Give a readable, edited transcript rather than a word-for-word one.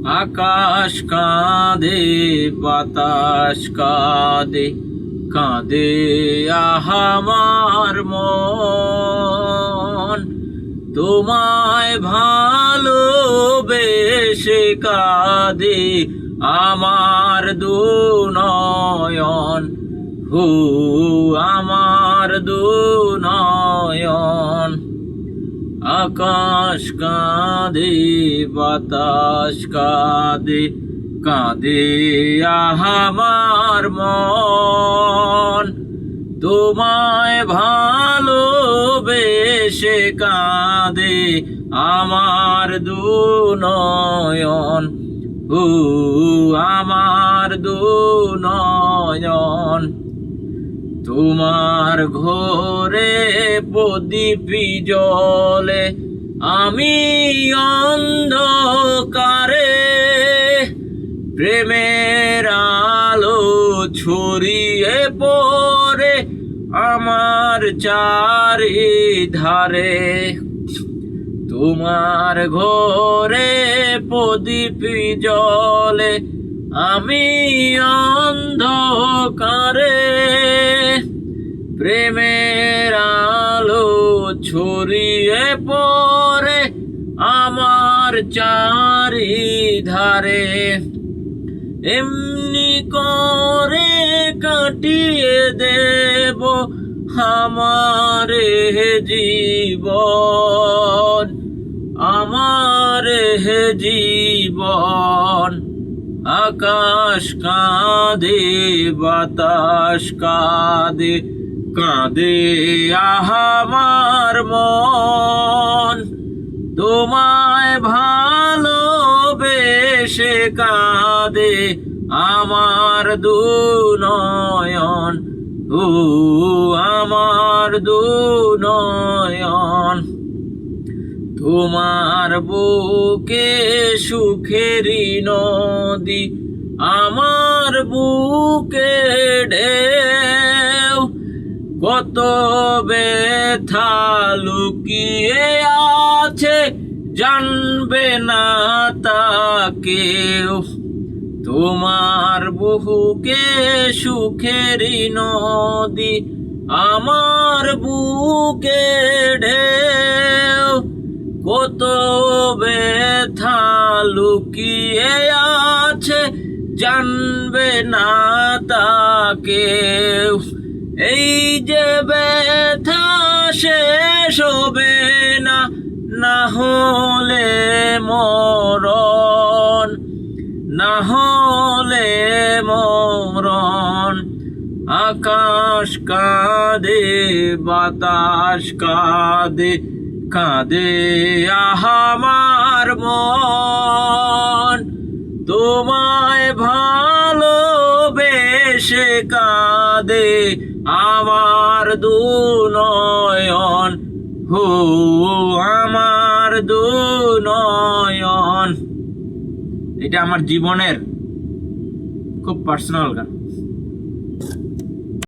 আকাশ কাঁদে বাতাস কাঁদে কাঁদে আমার মন, তোমায় ভালোবেসে কাঁদে আমার দু নয়ন, হো আমার দু নয়ন। আকাশ কাঁদে বাতাস কাঁদে কাঁদে আমার মন, তোমায় ভালোবেসে কাঁদে আমার দু নয়ন, ও আমার দু নয়ন। তোমার ঘরে প্রদীপ জ্বলে আমি অন্ধকারে, প্রেমের আলো ছড়িয়ে পড়ে আমার চারিধারে। তোমার ঘরে প্রদীপ জ্বলে আমি অন্ধকারে, প্রেমের আলো ছড়িয়ে পড়ে আমার চারিধারে। এমনি করে কাটিয়ে দেব আমার জীবন, আমার জীবন। আকাশ কাঁদে বাতাস কাঁদে কাঁদে আমার মন, তোমায় ভালোবেসে কাঁদে আমার দু নয়ন, ও আমার দু নয়ন। তোমার বুকে সুখেরই নদী, আমার বুকে ঢেউ, কত ব্যথা লুকিয়ে আছে জানবে না তা কেউ। তোমার বুকে সুখেরই নদী, আমার বুকে ঢেউ, কত ব্যথা লুকিয়ে আছে জানবে না তা কেউ। এই যে ব্যথা শেষ হবে না, না হলে মরণ, না হলে মরণ। আকাশ কাঁদে বাতাস কাঁদে কাঁদে আমার মন, তোমায় ভালোবেসে কাঁদে আমার দু নয়ন, হো আমার দু নয়ন। এটা আমার জীবনের খুব পার্সোনাল গান।